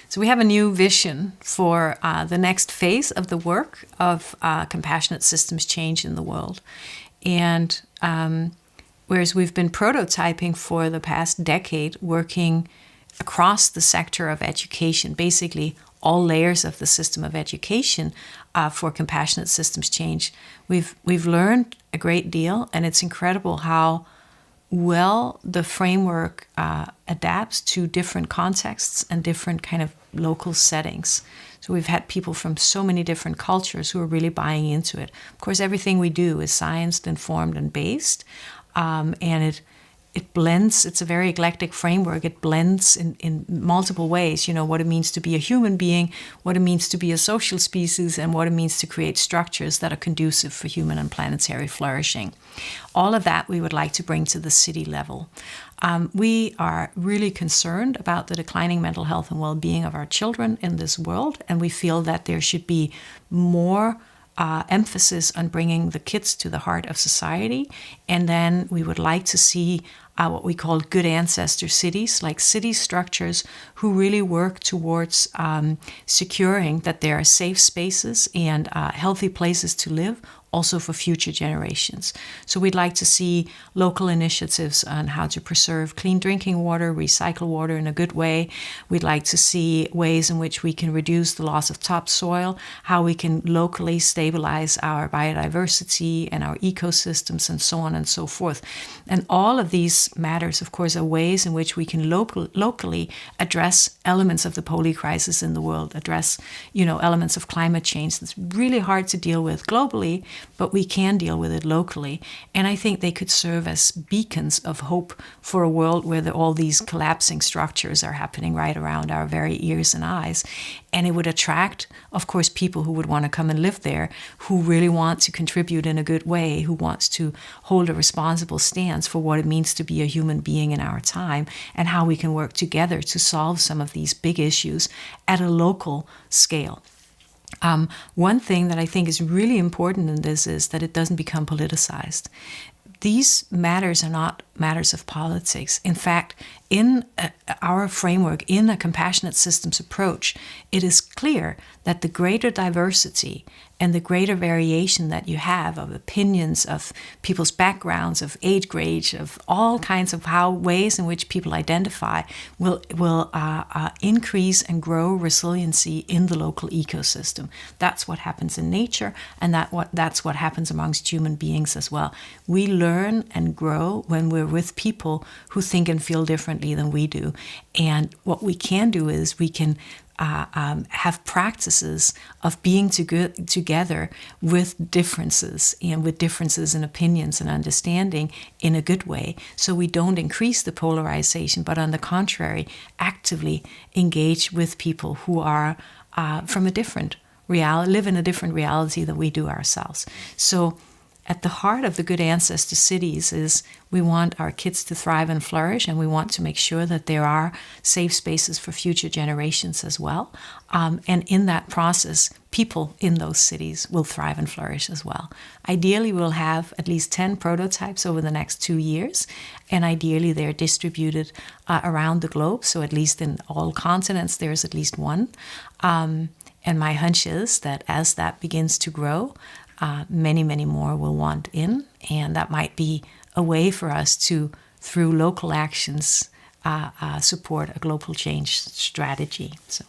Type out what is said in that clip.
So we have a new vision for the next phase of the work of compassionate systems change in the world. And whereas we've been prototyping for the past decade, working across the sector of education, basically all layers of the system of education for compassionate systems change, we've learned a great deal, and it's incredible how well the framework adapts to different contexts and different kind of local settings. So we've had people from so many different cultures who are really buying into it. Of course, everything we do is science-informed and based, and it blends. It's a very eclectic framework. It blends in multiple ways, what it means to be a human being, what it means to be a social species, and what it means to create structures that are conducive for human and planetary flourishing. All of that we would like to bring to the city level. We are really concerned about the declining mental health and well-being of our children in this world, and we feel that there should be more emphasis on bringing the kids to the heart of society. And then we would like to see what we call good ancestor cities, like city structures who really work towards securing that there are safe spaces and healthy places to live, also for future generations. So we'd like to see local initiatives on how to preserve clean drinking water, recycle water in a good way. We'd like to see ways in which we can reduce the loss of topsoil, how we can locally stabilize our biodiversity and our ecosystems, and so on and so forth. And all of these matters, of course, are ways in which we can locally address elements of the poly-crisis in the world, address, elements of climate change that's really hard to deal with globally, but we can deal with it locally. And I think they could serve as beacons of hope for a world where all these collapsing structures are happening right around our very ears and eyes. And it would attract, of course, people who would want to come and live there, who really want to contribute in a good way, who wants to hold a responsible stance for what it means to be a human being in our time, and how we can work together to solve some of these big issues at a local scale. One thing that I think is really important in this is that it doesn't become politicized. These matters are not matters of politics. In fact, in our framework, in a compassionate systems approach, it is clear that the greater diversity and the greater variation that you have of opinions, of people's backgrounds, of age grades, of all kinds of ways in which people identify will increase and grow resiliency in the local ecosystem. That's what happens in nature, and that's what happens amongst human beings as well. We learn and grow when we're with people who think and feel differently than we do. And what we can do is we can have practices of being together with differences, and with differences in opinions and understanding in a good way, so we don't increase the polarization, but on the contrary, actively engage with people who are from a different reality, live in a different reality than we do ourselves. So at the heart of the Good Ancestor Cities is we want our kids to thrive and flourish, and we want to make sure that there are safe spaces for future generations as well. And in that process, people in those cities will thrive and flourish as well. Ideally, we'll have at least 10 prototypes over the next 2 years, and ideally they're distributed around the globe, so at least in all continents there's at least one. And my hunch is that as that begins to grow, many, many more will want in, and that might be a way for us to, through local actions, support a global change strategy. So.